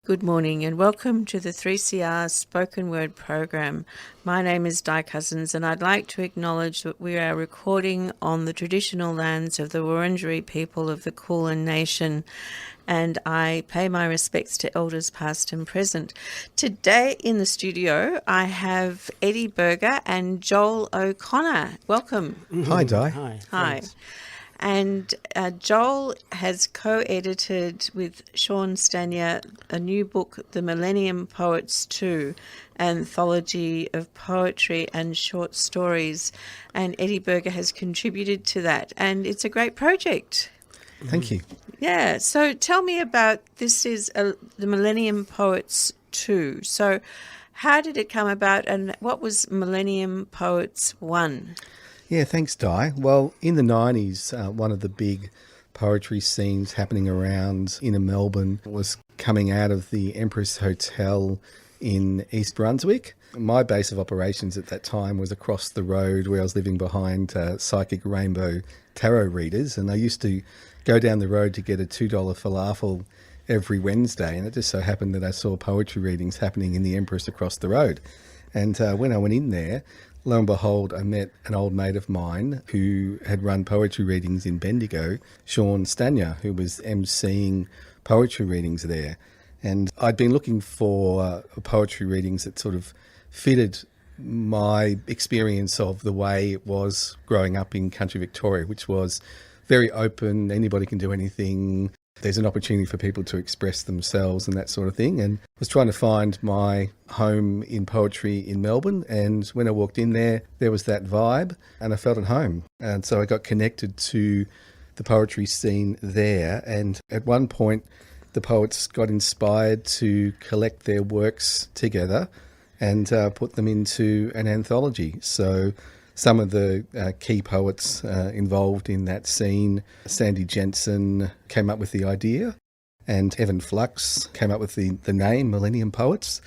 Good morning and welcome to the 3CR Spoken Word program. My name is Di Cousens and I'd like to acknowledge that we are recording on the traditional lands of the Wurundjeri people of the Kulin Nation, and I pay my respects to elders past and present. Today in the studio I have Eddy Berger and Joel O'Connor. Welcome. Hi, Di. Hi. Thanks. And Joel has co-edited with Sean Stanier a new book, The Millennium Poets II, anthology of poetry and short stories. And Eddy Berger has contributed to that. And it's a great project. Thank you. Yeah. So tell me about, this is The Millennium Poets II. So how did it come about and what was Millennium Poets I? Yeah, thanks, Di. Well, in the 90s, one of the big poetry scenes happening around inner Melbourne was coming out of the Empress Hotel in East Brunswick. My base of operations at that time was across the road where I was living behind Psychic Rainbow tarot readers, and I used to go down the road to get a $2 falafel every Wednesday, and it just so happened that I saw poetry readings happening in the Empress across the road. And when I went in there, lo and behold, I met an old mate of mine who had run poetry readings in Bendigo, Sean Stanier, who was emceeing poetry readings there. And I'd been looking for poetry readings that sort of fitted my experience of the way it was growing up in country Victoria, which was very open, anybody can do anything. There's an opportunity for people to express themselves and that sort of thing. And I was trying to find my home in poetry in Melbourne. And when I walked in there, there was that vibe and I felt at home. And so I got connected to the poetry scene there. And at one point, the poets got inspired to collect their works together and put them into an anthology. So some of the key poets involved in that scene, Sandy Jensen came up with the idea, and Evan Flux came up with the name Millennium Poets,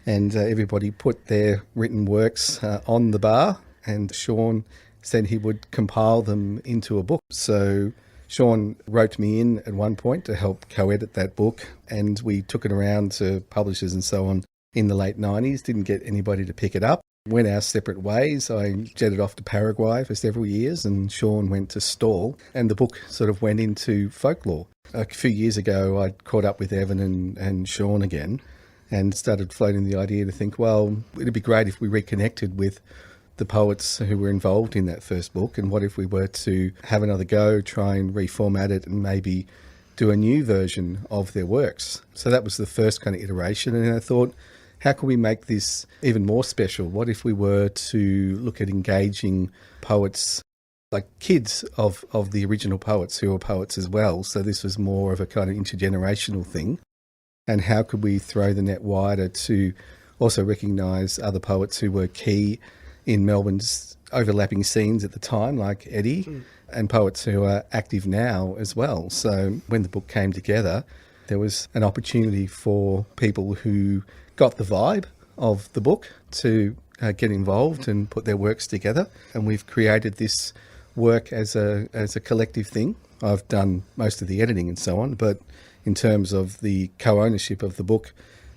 and everybody put their written works on the bar, and Sean said he would compile them into a book. So Sean wrote me in at one point to help co-edit that book, and we took it around to publishers and so on in the late 90s, didn't get anybody to pick it up. Went our separate ways. I jetted off to Paraguay for several years and Sean went to Stawell, and the book sort of went into folklore. A few years ago, I caught up with Evan and Sean again and started floating the idea to think, well, it'd be great if we reconnected with the poets who were involved in that first book, and what if we were to have another go, try and reformat it and maybe do a new version of their works. So that was the first kind of iteration, and I thought, how can we make this even more special? What if we were to look at engaging poets, like kids of the original poets who were poets as well? So this was more of a kind of intergenerational thing. And how could we throw the net wider to also recognise other poets who were key in Melbourne's overlapping scenes at the time, like Eddy, and poets who are active now as well. So when the book came together, there was an opportunity for people who got the vibe of the book to get involved and put their works together. And we've created this work as a collective thing. I've done most of the editing and so on, but in terms of the co-ownership of the book,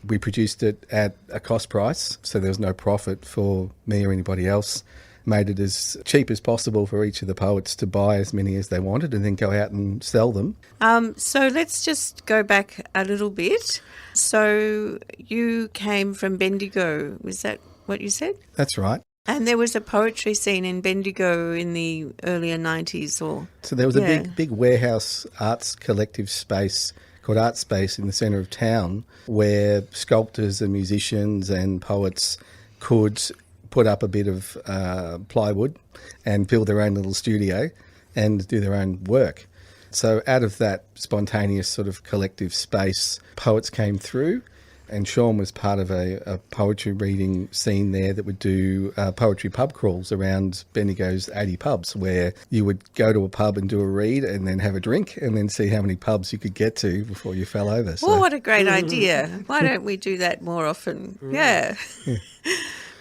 we produced it at a cost price, so there was no profit for me or anybody else. Made it as cheap as possible for each of the poets to buy as many as they wanted and then go out and sell them. So let's just go back a little bit. So you came from Bendigo, was that what you said? That's right. And there was a poetry scene in Bendigo in the earlier 90s, or? So there was a big warehouse arts collective space called Art Space in the centre of town, where sculptors and musicians and poets could put up a bit of plywood and build their own little studio and do their own work. So out of that spontaneous sort of collective space, poets came through, and Sean was part of a poetry reading scene there that would do poetry pub crawls around Bendigo's 80 pubs, where you would go to a pub and do a read and then have a drink and then see how many pubs you could get to before you fell over. So. Oh, what a great idea. Why don't we do that more often? Yeah.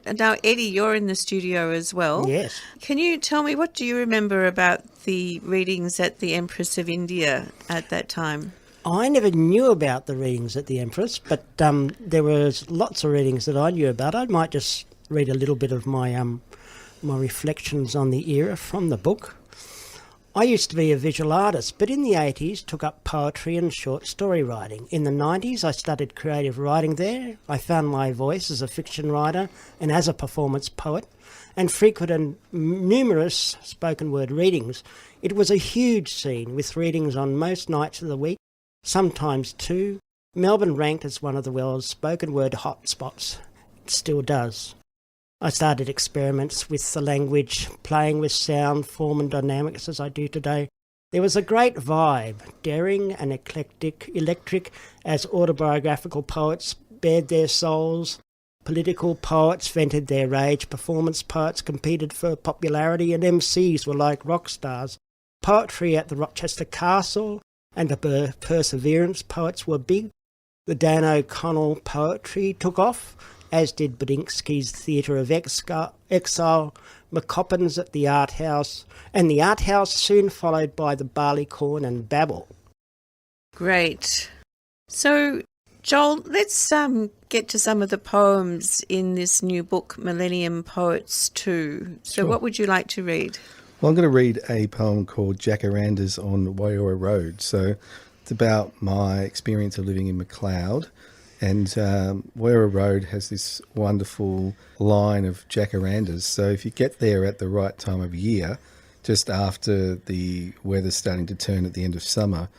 And now, Eddy, you're in the studio as well. Yes. Can you tell me, what do you remember about the readings at the Empress of India at that time? I never knew about the readings at the Empress, but there was lots of readings that I knew about. I might just read a little bit of my my reflections on the era from the book. I used to be a visual artist, but in the 80s took up poetry and short story writing. In the 90s I studied creative writing there. I found my voice as a fiction writer and as a performance poet, and frequented numerous spoken word readings. It was a huge scene with readings on most nights of the week, sometimes two. Melbourne ranked as one of the world's spoken word hotspots. It still does. I started experiments with the language, playing with sound, form and dynamics as I do today. There was a great vibe, daring and electric as autobiographical poets bared their souls. Political poets vented their rage, performance poets competed for popularity, and MCs were like rock stars. Poetry at the Rochester Castle and the Perseverance poets were big. The Dan O'Connell poetry took off, as did Badinsky's Theatre of Exile, McCoppin's at the Art House, and the Art House soon followed by the Barleycorn and Babel. Great. So, Joel, let's get to some of the poems in this new book, Millennium Poets II. So what would you like to read? Well, I'm going to read a poem called Jacarandas on Waiora Road. So it's about my experience of living in McLeod. And Waiora Road has this wonderful line of jacarandas. So if you get there at the right time of year, just after the weather's starting to turn at the end of summer,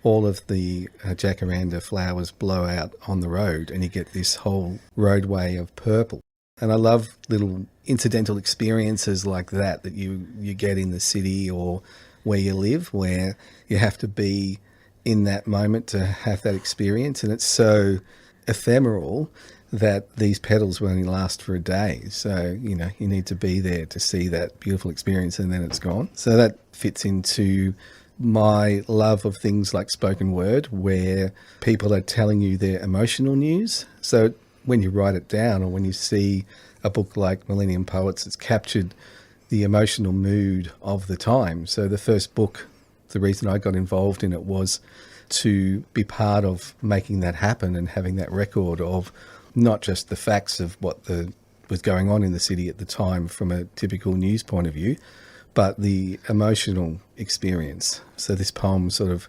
all of the jacaranda flowers blow out on the road and you get this whole roadway of purple. And I love little incidental experiences like that you get in the city or where you live, where you have to be in that moment to have that experience. And it's so ephemeral that these petals will only last for a day. So, you need to be there to see that beautiful experience and then it's gone. So that fits into my love of things like spoken word, where people are telling you their emotional news. So when you write it down or when you see a book like Millennium Poets, it's captured the emotional mood of the time. So the first book, the reason I got involved in it was to be part of making that happen and having that record of not just the facts of what was going on in the city at the time from a typical news point of view, but the emotional experience. So this poem sort of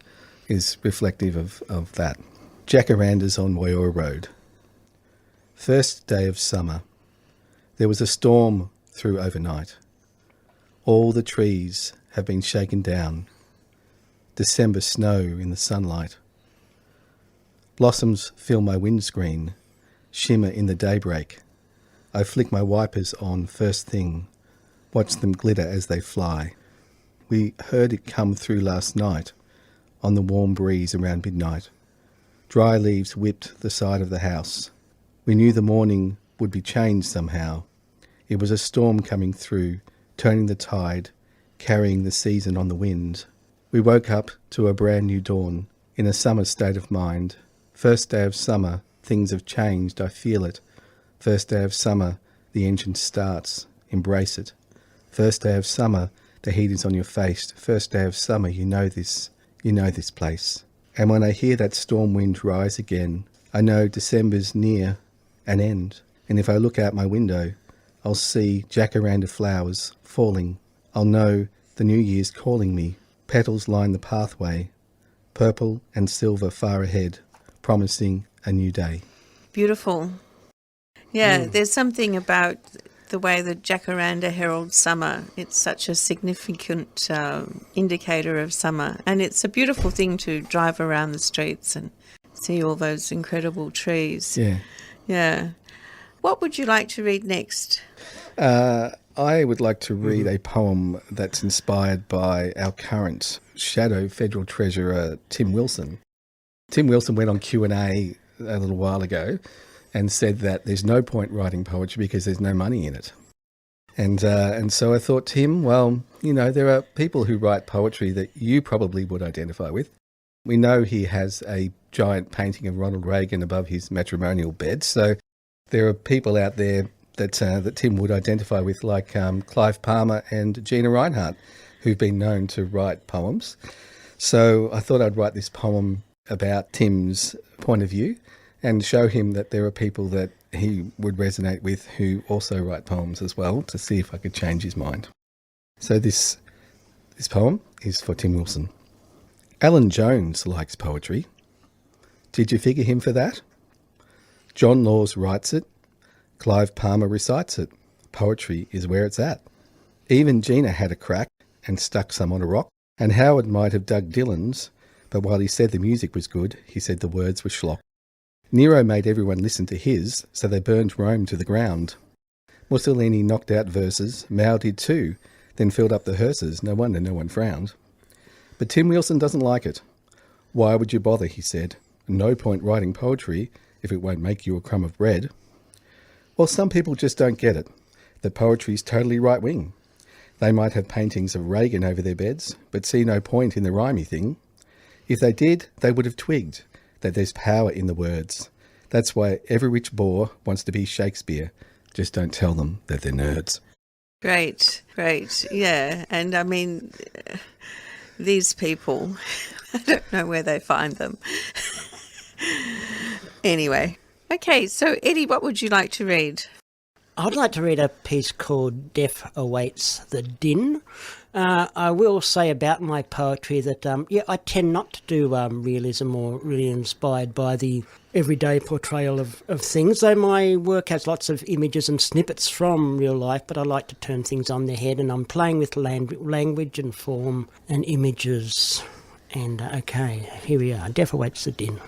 is reflective of that. Jacarandas on Waiora Road. First day of summer. There was a storm through overnight. All the trees have been shaken down. December snow in the sunlight. Blossoms fill my windscreen, shimmer in the daybreak. I flick my wipers on first thing, watch them glitter as they fly. We heard it come through last night, on the warm breeze around midnight. Dry leaves whipped the side of the house. We knew the morning would be changed somehow. It was a storm coming through, turning the tide, carrying the season on the wind. We woke up to a brand new dawn, in a summer state of mind. First day of summer, things have changed, I feel it. First day of summer, the engine starts, embrace it. First day of summer, the heat is on your face. First day of summer, you know this place. And when I hear that storm wind rise again, I know December's near an end. And if I look out my window, I'll see jacaranda flowers falling. I'll know the new year's calling me. Petals line the pathway, purple and silver far ahead, promising a new day. Beautiful. Yeah, there's something about the way the jacaranda heralds summer. It's such a significant indicator of summer. And it's a beautiful thing to drive around the streets and see all those incredible trees. Yeah. Yeah. What would you like to read next? I would like to read a poem that's inspired by our current shadow federal treasurer, Tim Wilson. Tim Wilson went on Q&A a little while ago and said that there's no point writing poetry because there's no money in it. And so I thought, Tim, well, there are people who write poetry that you probably would identify with. We know he has a giant painting of Ronald Reagan above his matrimonial bed. So there are people out there that Tim would identify with, like Clive Palmer and Gina Reinhardt, who've been known to write poems. So I thought I'd write this poem about Tim's point of view and show him that there are people that he would resonate with who also write poems as well, to see if I could change his mind. So this poem is for Tim Wilson. Alan Jones likes poetry. Did you figure him for that? John Laws writes it. Clive Palmer recites it. Poetry is where it's at. Even Gina had a crack and stuck some on a rock, and Howard might have dug Dylan's, but while he said the music was good, he said the words were schlock. Nero made everyone listen to his, so they burned Rome to the ground. Mussolini knocked out verses, Mao did too, then filled up the hearses, no wonder no one frowned. But Tim Wilson doesn't like it. Why would you bother, he said. No point writing poetry if it won't make you a crumb of bread. Well, some people just don't get it, that poetry's totally right-wing. They might have paintings of Reagan over their beds, but see no point in the rhymey thing. If they did, they would have twigged that there's power in the words. That's why every rich bore wants to be Shakespeare. Just don't tell them that they're nerds. Great. Yeah. And I mean, these people, I don't know where they find them. Anyway. Okay, so Eddy, what would you like to read? I'd like to read a piece called Death Awaits the Din. I will say about my poetry that, I tend not to do realism or really inspired by the everyday portrayal of things, though my work has lots of images and snippets from real life, but I like to turn things on their head, and I'm playing with language and form and images. And, okay, here we are. Death Awaits the Din.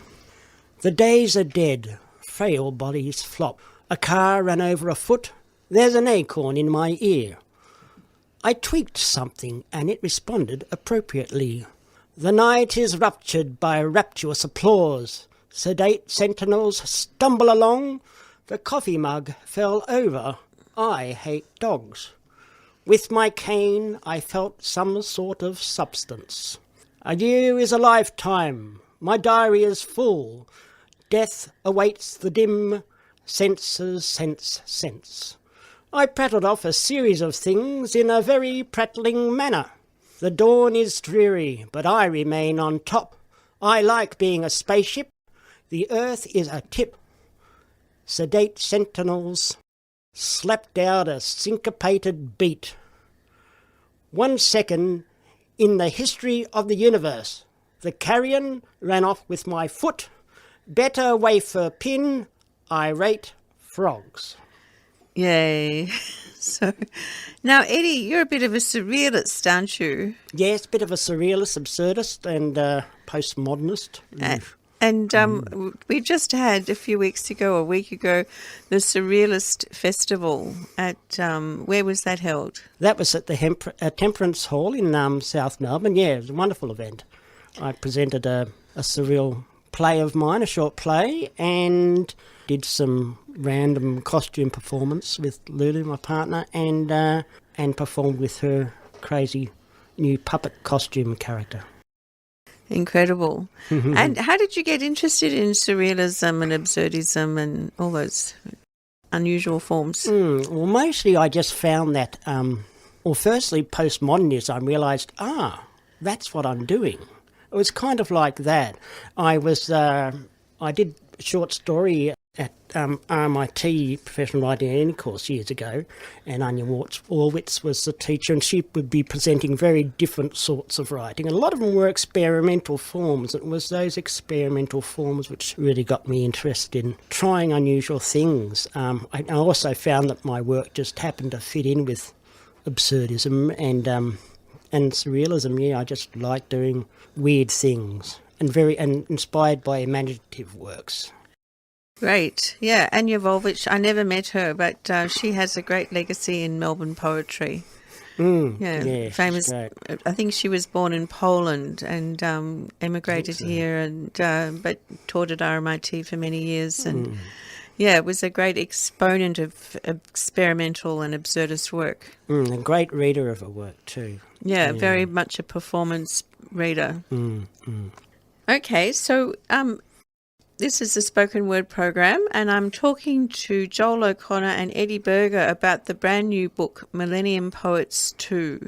The days are dead. Frail bodies flop. A car ran over a foot. There's an acorn in my ear. I tweaked something and it responded appropriately. The night is ruptured by rapturous applause. Sedate sentinels stumble along. The coffee mug fell over. I hate dogs. With my cane I felt some sort of substance. A year is a lifetime. My diary is full. Death awaits the dim. Senses sense. I prattled off a series of things in a very prattling manner. The dawn is dreary, but I remain on top. I like being a spaceship. The earth is a tip. Sedate sentinels slapped out a syncopated beat. 1 second in the history of the universe. The carrion ran off with my foot. Better wafer pin. Irate frogs. Yay. So, now, Eddy, you're a bit of a surrealist, aren't you? Yes, a bit of a surrealist, absurdist and postmodernist. And we just had a week ago, the Surrealist Festival at, where was that held? That was at the Temperance Hall in South Melbourne. Yeah, it was a wonderful event. I presented a surreal play of mine, a short play, and did some random costume performance with Lulu, my partner, and performed with her crazy new puppet costume character. Incredible. And how did you get interested in surrealism and absurdism and all those unusual forms? Well, mostly I just found that, firstly, postmodernism, I realised, that's what I'm doing. It was kind of like that. I did a short story at RMIT, Professional Writing and Any course, years ago, and Anya Orwitz was the teacher, and she would be presenting very different sorts of writing. And a lot of them were experimental forms. It was those experimental forms which really got me interested in trying unusual things. I also found that my work just happened to fit in with absurdism and surrealism. Yeah, I just like doing weird things and inspired by imaginative works. Great. Yeah, Anya Volvich, I never met her, but she has a great legacy in Melbourne poetry. Yeah, famous. I think she was born in Poland and emigrated here, and but taught at RMIT for many years. And it was a great exponent of experimental and absurdist work. A great reader of her work too. Yeah, very much a performance reader. Okay, so this is the Spoken Word program, and I'm talking to Joel O'Connor and Eddy Berger about the brand new book, Millennium Poets II,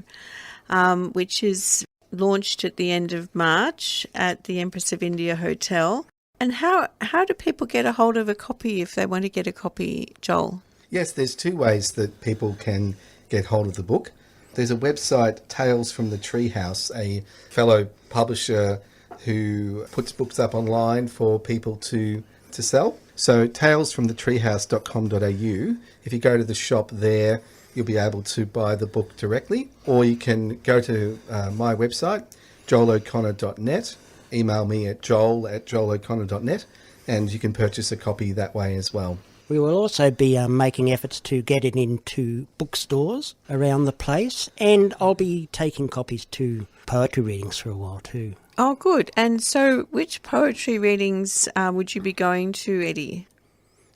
which is launched at the end of March at the Empress of India Hotel. And how do people get a hold of a copy if they want to get a copy, Joel? Yes, there's two ways that people can get hold of the book. There's a website, Tales from the Treehouse, a fellow publisher who puts books up online for people to sell. So talesfromthetreehouse.com.au. If you go to the shop there, you'll be able to buy the book directly, or you can go to my website, joeloconnor.net, email me at joel@joeloconnor.net, and you can purchase a copy that way as well. We will also be making efforts to get it into bookstores around the place, and I'll be taking copies to poetry readings for a while too. Oh, good. And so which poetry readings would you be going to, Eddy?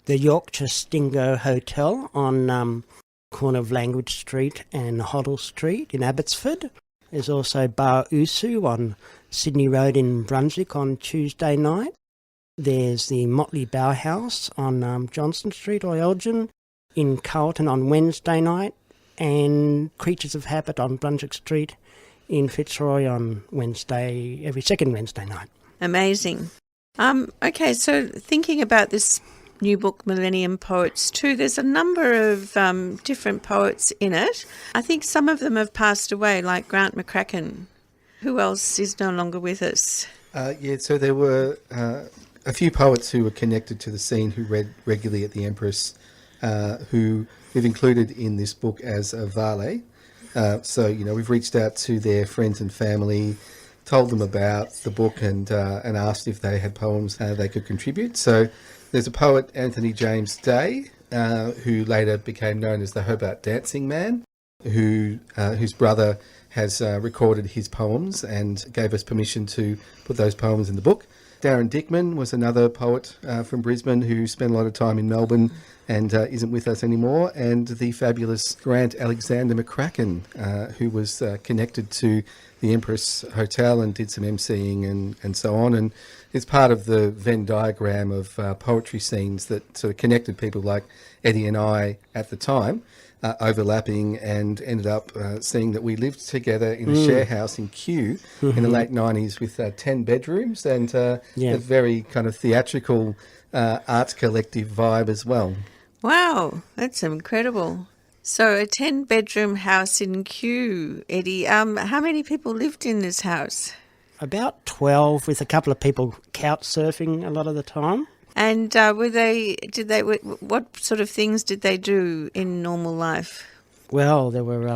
The Yorkshire Stingo Hotel on corner of Language Street and Hoddle Street in Abbotsford. There's also Bar Usu on Sydney Road in Brunswick on Tuesday night. There's the Motley Bauhaus on Johnston Street or Elgin in Carlton on Wednesday night, and Creatures of Habit on Brunswick Street in Fitzroy on Wednesday, every second Wednesday night. Amazing. Okay, so thinking about this new book, Millennium Poets II, there's a number of different poets in it. I think some of them have passed away, like Grant McCracken. Who else is no longer with us? So there were a few poets who were connected to the scene who read regularly at the Empress, who we've included in this book as a Vale. So, we've reached out to their friends and family, told them about the book and asked if they had poems they could contribute. So there's a poet, Anthony James Day, who later became known as the Hobart Dancing Man, whose brother has recorded his poems and gave us permission to put those poems in the book. Darren Dickman was another poet from Brisbane who spent a lot of time in Melbourne and isn't with us anymore. And the fabulous Grant Alexander McCracken, who was connected to the Empress Hotel and did some emceeing and so on. And it's part of the Venn diagram of poetry scenes that sort of connected people like Eddy and I at the time, overlapping, and ended up seeing that we lived together in a share house in Kew in the late 90s with 10 bedrooms and a very kind of theatrical arts collective vibe as well. Wow, that's incredible. So a 10-bedroom house in Kew, Eddy. How many people lived in this house? About 12, with a couple of people couch surfing a lot of the time. And what sort of things did they do in normal life? Well, there were,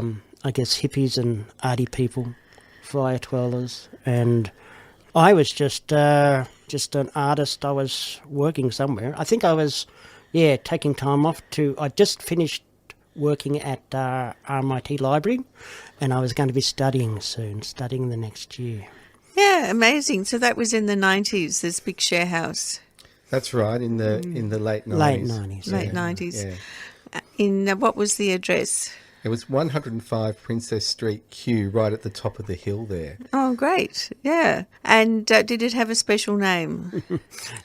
hippies and arty people, fire twirlers, and I was just an artist. I was working somewhere. I think I was, taking time off I just finished working at RMIT Library, and I was going to be studying the next year. Yeah, amazing. So that was in the 90s, this big share house. That's right, in the late 90s. Late 90s. Yeah. In what was the address? It was 105 Princess Street, Kew, right at the top of the hill there. Oh, great. Yeah. And did it have a special name?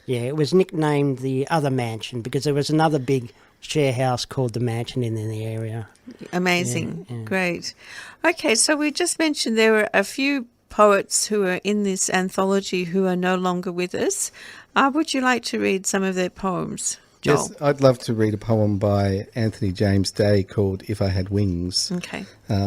Yeah, it was nicknamed the Other Mansion because there was another big share house called the Mansion in the area. Amazing. Yeah. Great. Okay, so we just mentioned there were a few poets who are in this anthology who are no longer with us. Would you like to read some of their poems, Joel? Yes, I'd love to read a poem by Anthony James Day called If I Had Wings. Okay.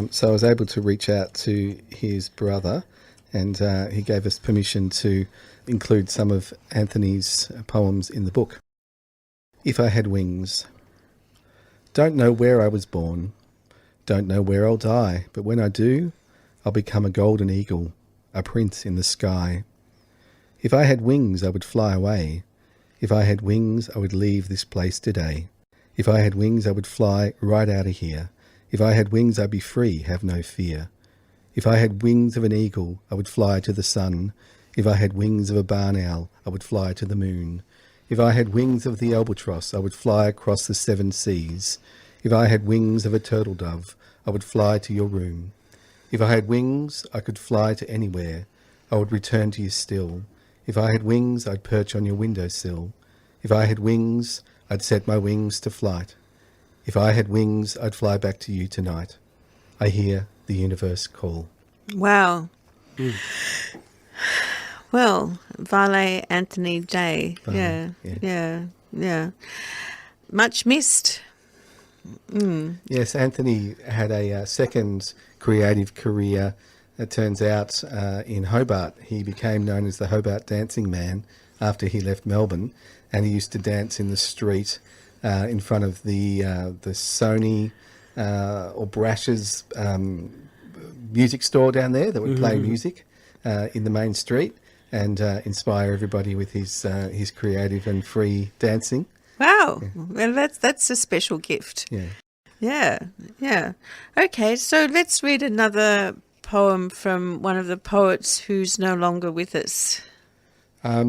So I was able to reach out to his brother, and he gave us permission to include some of Anthony's poems in the book. If I Had Wings. Don't know where I was born, don't know where I'll die, but when I do, I'll become a golden eagle, a prince in the sky. If I had wings, I would fly away. If I had wings, I would leave this place today. If I had wings, I would fly right out of here. If I had wings, I'd be free, have no fear. If I had wings of an eagle, I would fly to the sun. If I had wings of a barn owl, I would fly to the moon. If I had wings of the albatross, I would fly across the 7 seas. If I had wings of a turtle dove, I would fly to your room. If I had wings, I could fly to anywhere. I would return to you still. If I had wings, I'd perch on your windowsill. If I had wings, I'd set my wings to flight. If I had wings, I'd fly back to you tonight. I hear the universe call. Wow. Well, Vale Anthony Day. Vale, Yeah. Much missed. Yes, Anthony had a second creative career, it turns out, in Hobart. He became known as the Hobart Dancing Man after he left Melbourne, and he used to dance in the street in front of the Sony or Brash's music store down there that would play music in the main street and inspire everybody with his creative and free dancing. Wow. Well, that's a special gift. Yeah. Yeah. Okay, so let's read another poem from one of the poets who's no longer with us. I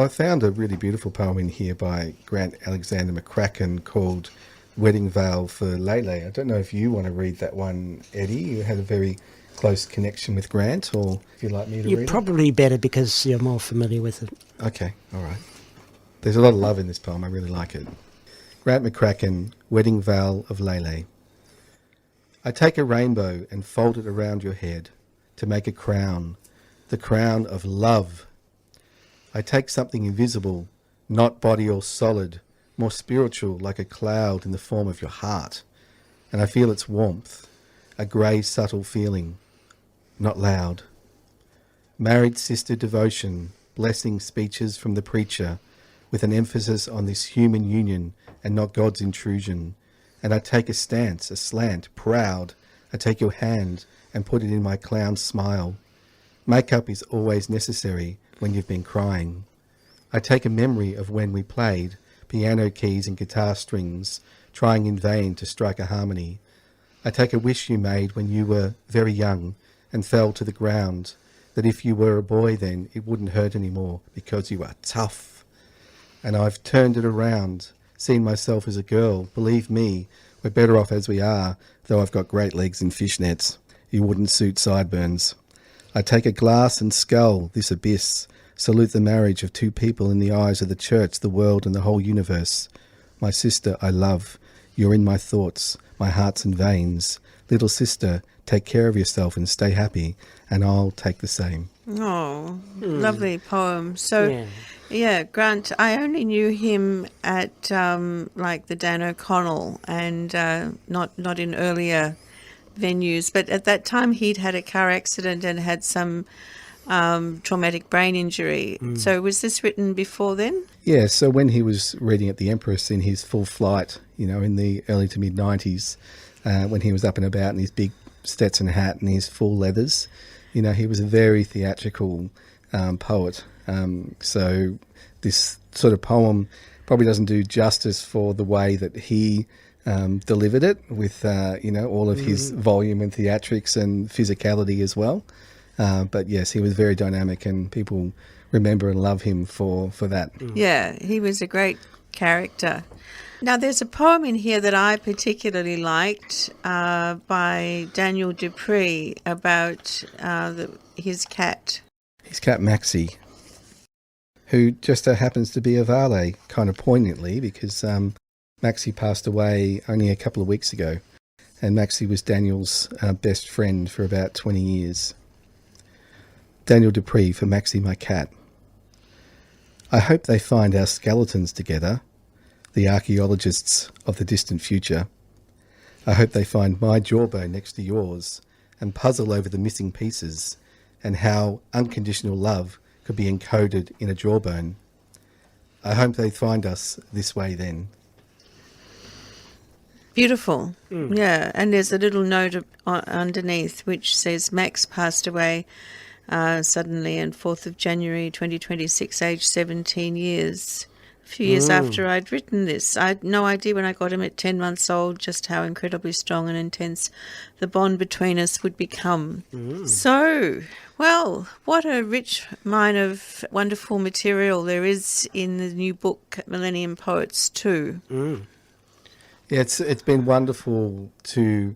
found a really beautiful poem in here by Grant Alexander McCracken called Wedding Veil for Lele. I don't know if you want to read that one, Eddie. You had a very close connection with Grant, or if you'd like me to read it. You're probably better because you're more familiar with it. Okay, all right. There's a lot of love in this poem. I really like it. Grant McCracken, Wedding Veil of Lele. I take a rainbow and fold it around your head to make a crown, the crown of love. I take something invisible, not body or solid, more spiritual, like a cloud in the form of your heart, and I feel its warmth, a grey subtle feeling, not loud. Married sister devotion, blessing speeches from the preacher, with an emphasis on this human union and not God's intrusion. And I take a stance, a slant, proud. I take your hand and put it in my clown smile. Makeup is always necessary when you've been crying. I take a memory of when we played, piano keys and guitar strings, trying in vain to strike a harmony. I take a wish you made when you were very young and fell to the ground, that if you were a boy then it wouldn't hurt anymore because you are tough. And I've turned it around, seen myself as a girl. Believe me, we're better off as we are, though I've got great legs and fishnets. You wouldn't suit sideburns. I take a glass and skull, this abyss, salute the marriage of two people in the eyes of the church, the world and the whole universe. My sister, I love. You're in my thoughts, my hearts and veins. Little sister, take care of yourself and stay happy, and I'll take the same. Oh, lovely poem. So, yeah, Grant, I only knew him at like the Dan O'Connell and not in earlier venues. But at that time, he'd had a car accident and had some traumatic brain injury. So was this written before then? Yeah, so when he was reading at the Empress in his full flight, in the early to mid-90s, when he was up and about in his big Stetson hat and his full leathers, he was a very theatrical poet. So this sort of poem probably doesn't do justice for the way that he delivered it with, all of his volume and theatrics and physicality as well. But yes, he was very dynamic and people remember and love him for that. Yeah, he was a great character. Now, there's a poem in here that I particularly liked by Daniel Dupree about his cat. His cat Maxie, who just happens to be a valet, kind of poignantly, because Maxie passed away only a couple of weeks ago, and Maxie was Daniel's best friend for about 20 years. Daniel Dupree for Maxie, my cat. I hope they find our skeletons together, the archaeologists of the distant future. I hope they find my jawbone next to yours and puzzle over the missing pieces and how unconditional love could be encoded in a jawbone. I hope they find us this way then. Beautiful. Yeah, and there's a little note underneath which says Max passed away suddenly on 4th of January 2026, aged 17 years. A few years after I'd written this. I had no idea when I got him at 10 months old just how incredibly strong and intense the bond between us would become. So, well, what a rich mine of wonderful material there is in the new book, Millennium Poets II. Yeah, it's been wonderful to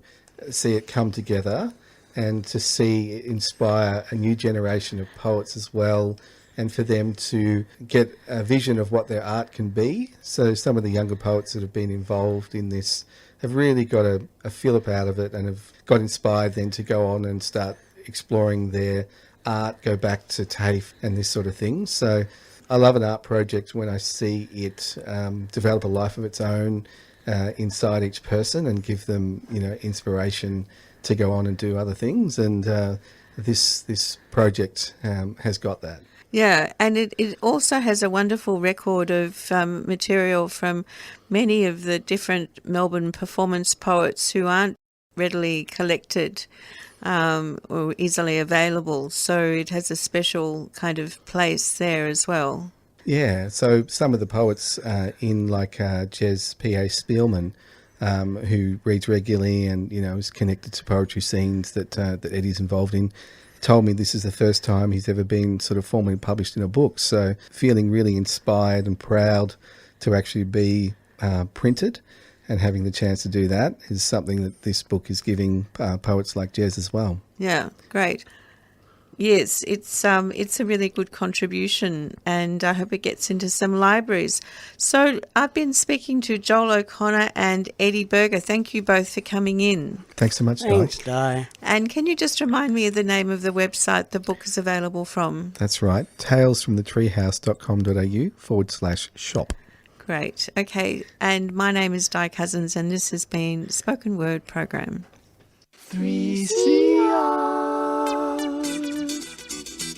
see it come together and to see it inspire a new generation of poets as well, and for them to get a vision of what their art can be. So some of the younger poets that have been involved in this have really got a fillip out of it and have got inspired then to go on and start exploring their art go back to TAFE and this sort of thing. So I love an art project when I see it develop a life of its own inside each person and give them, inspiration to go on and do other things. And this project has got that. Yeah, and it also has a wonderful record of material from many of the different Melbourne performance poets who aren't readily collected or easily available. So it has a special kind of place there as well. Yeah, so some of the poets in like Jez P.A. Spielman, who reads regularly and, is connected to poetry scenes that Eddy's involved in, told me this is the first time he's ever been sort of formally published in a book. So feeling really inspired and proud to actually be printed and having the chance to do that is something that this book is giving poets like Jez as well. Yeah, great. Yes, it's a really good contribution, and I hope it gets into some libraries. So I've been speaking to Joel O'Connor and Eddy Berger. Thank you both for coming in. Thanks so much, Di. Thanks, Di. And can you just remind me of the name of the website the book is available from? That's right, talesfromthetreehouse.com.au/shop. Great. Okay, and my name is Di Cousens, and this has been Spoken Word Program. 3CR.